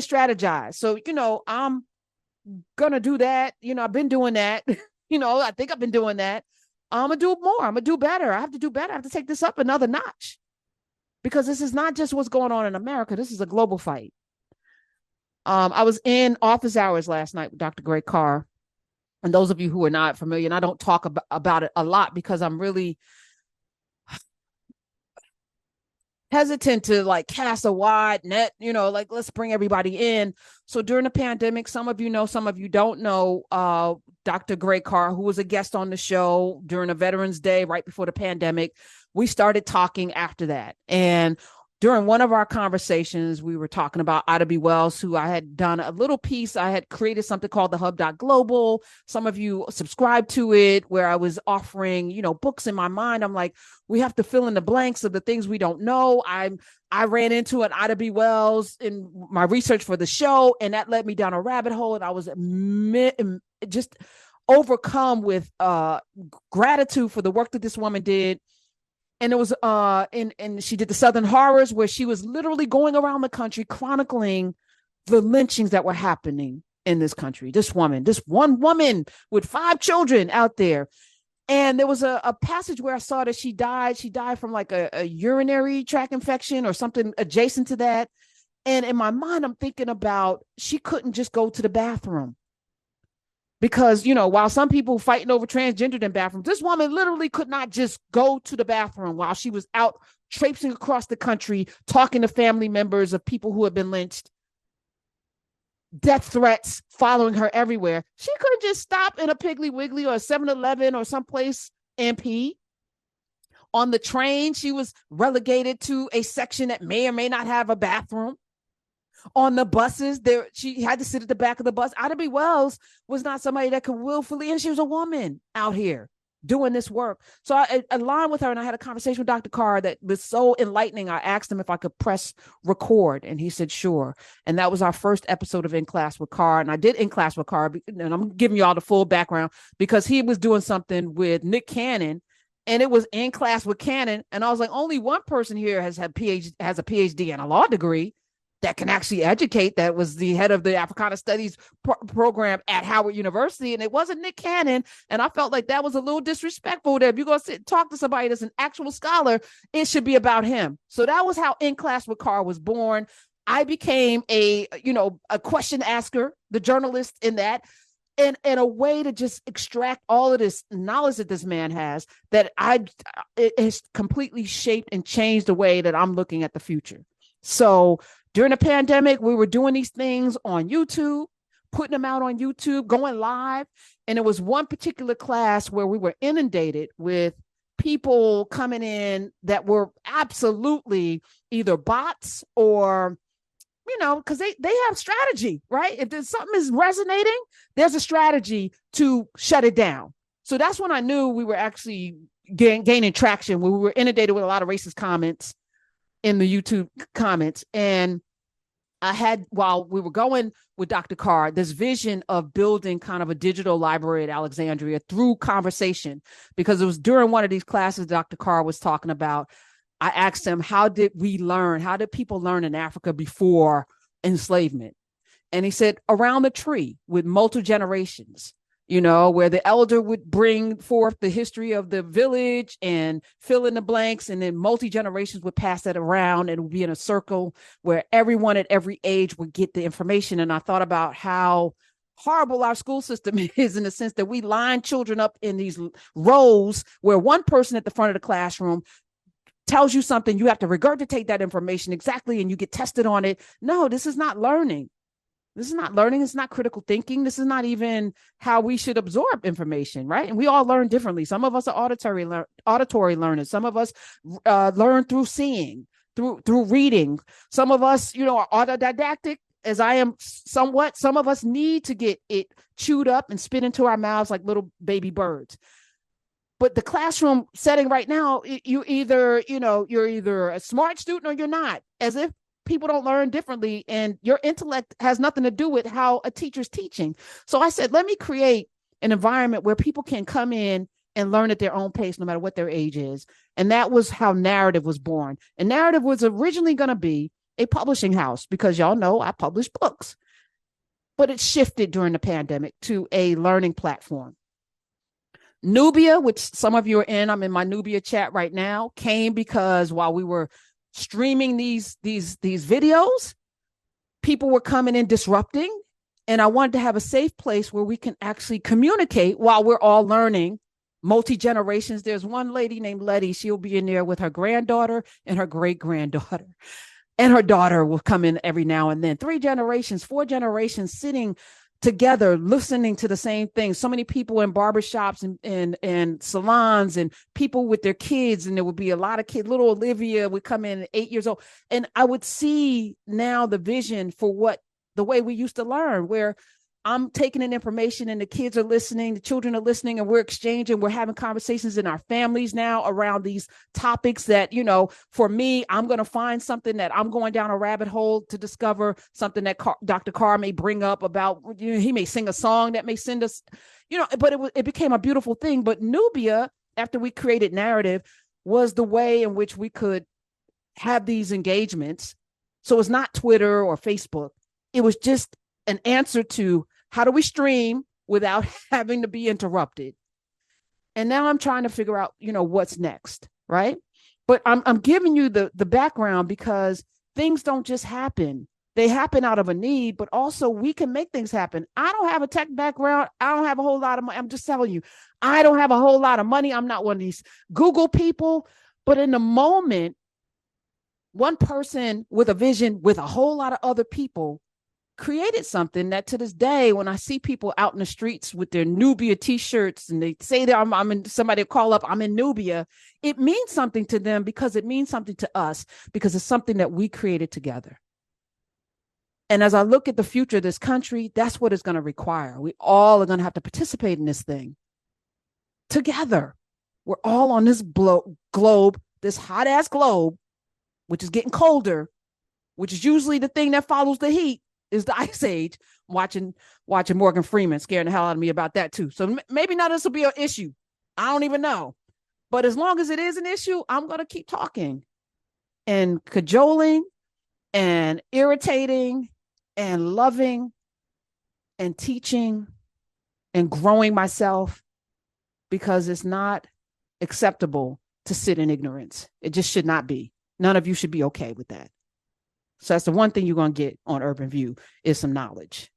plan and strategize. So, I'm going to do that. I've been doing that. I think I've been doing that. I'm going to do more. I'm going to do better. I have to do better. I have to take this up another notch because this is not just what's going on in America. This is a global fight. I was in office hours last night with Dr. Greg Carr. And those of you who are not familiar, and I don't talk about it a lot because I'm really hesitant to like cast a wide net, like let's bring everybody in. So during the pandemic, some of you know, some of you don't know, Dr. Greg Carr, who was a guest on the show during a Veterans Day right before the pandemic, we started talking after that. And during one of our conversations, we were talking about Ida B. Wells, who I had done a little piece. I had created something called the Hub.Global. Some of you subscribed to it, where I was offering, books in my mind. I'm like, we have to fill in the blanks of the things we don't know. I ran into an Ida B. Wells in my research for the show, and that led me down a rabbit hole. And I was just overcome with gratitude for the work that this woman did. And it was and she did the Southern Horrors, where she was literally going around the country chronicling the lynchings that were happening in this country. This one woman with 5 children out there. And there was a passage where I saw that she died. She died from like a urinary tract infection or something adjacent to that. And in my mind, I'm thinking about, she couldn't just go to the bathroom. Because, while some people fighting over transgendered in bathrooms, this woman literally could not just go to the bathroom while she was out traipsing across the country, talking to family members of people who had been lynched. Death threats following her everywhere. She couldn't just stop in a Piggly Wiggly or a 7-Eleven or someplace and pee. On the train, she was relegated to a section that may or may not have a bathroom. On the buses, she had to sit at the back of the bus. Ida B. Wells was not somebody that could willfully, and she was a woman out here doing this work. So I aligned with her, and I had a conversation with Dr. Carr that was so enlightening. I asked him if I could press record, and he said, sure. And that was our first episode of In Class with Carr. And I did In Class with Carr, and I'm giving you all the full background because he was doing something with Nick Cannon, and it was In Class with Cannon. And I was like, only one person here has a PhD and a law degree that can actually educate. That was the head of the Africana Studies program at Howard University, and it wasn't Nick Cannon. And I felt like that was a little disrespectful, that if you're going to sit and talk to somebody that's an actual scholar, it should be about him. So that was how In Class with Carr was born. I became a question asker, the journalist in that, and a way to just extract all of this knowledge that this man has, that it has completely shaped and changed the way that I'm looking at the future. So during the pandemic, we were doing these things on YouTube, putting them out on YouTube, going live. And it was one particular class where we were inundated with people coming in that were absolutely either bots or, because they have strategy, right? If there's something is resonating, there's a strategy to shut it down. So that's when I knew we were actually gaining traction, when we were inundated with a lot of racist comments in the YouTube comments. And I had, while we were going with Dr. Carr, this vision of building kind of a digital library at Alexandria through conversation, because it was during one of these classes Dr. Carr was talking about. I asked him, how did people learn in Africa before enslavement? And he said, around the tree with multiple generations. Where the elder would bring forth the history of the village and fill in the blanks, and then multi-generations would pass that around, and it would be in a circle where everyone at every age would get the information. And I thought about how horrible our school system is, in the sense that we line children up in these rows where one person at the front of the classroom tells you something, you have to regurgitate that information exactly, and you get tested on it. No, this is not learning. This is not learning. It's not critical thinking. This is not even how we should absorb information, right? And we all learn differently. Some of us are auditory learners. Some of us learn through seeing, through reading. Some of us, are autodidactic, as I am somewhat. Some of us need to get it chewed up and spit into our mouths like little baby birds. But the classroom setting right now, you're either a smart student or you're not, as if people don't learn differently, and your intellect has nothing to do with how a teacher's teaching. So I said, let me create an environment where people can come in and learn at their own pace, no matter what their age is. And that was how Narrative was born. And Narrative was originally going to be a publishing house because y'all know I publish books. But it shifted during the pandemic to a learning platform. Knubia, which some of you are in, I'm in my Knubia chat right now, came because while we were streaming these videos, people were coming in disrupting. And I wanted to have a safe place where we can actually communicate while we're all learning multi-generations. There's one lady named Letty. She'll be in there with her granddaughter and her great-granddaughter. And her daughter will come in every now and then. 3 generations, 4 generations sitting together, listening to the same thing. So many people in barbershops and salons and people with their kids. And there would be a lot of kids. Little Olivia would come in at 8 years old. And I would see now the vision for the way we used to learn, where I'm taking in information and the kids are listening, the children are listening, and we're exchanging, we're having conversations in our families now around these topics that, for me, I'm going to find something that I'm going down a rabbit hole to discover something that Dr. Carr may bring up about, he may sing a song that may send us, but it became a beautiful thing. But Knubia, after we created narrative, was the way in which we could have these engagements. So it's not Twitter or Facebook. It was just an answer to how do we stream without having to be interrupted? And now I'm trying to figure out, what's next, right? But I'm giving you the background because things don't just happen. They happen out of a need, but also we can make things happen. I don't have a tech background. I don't have a whole lot of money. I'm just telling you, I don't have a whole lot of money. I'm not one of these Google people. But in the moment, one person with a vision with a whole lot of other people created something that to this day, when I see people out in the streets with their Knubia t-shirts and they say that I'm in, somebody will call up, I'm in Knubia, it means something to them because it means something to us, because it's something that we created together. And as I look at the future of this country, that's what it's going to require. We all are going to have to participate in this thing together. We're all on this globe, this hot ass globe, which is getting colder, which is usually the thing that follows the heat. Is the ice age. Watching Morgan Freeman, scaring the hell out of me about that too. So maybe now this will be an issue. I don't even know. But as long as it is an issue, I'm going to keep talking and cajoling and irritating and loving and teaching and growing myself, because it's not acceptable to sit in ignorance. It just should not be. None of you should be okay with that. So that's the one thing you're going to get on Urban View is some knowledge.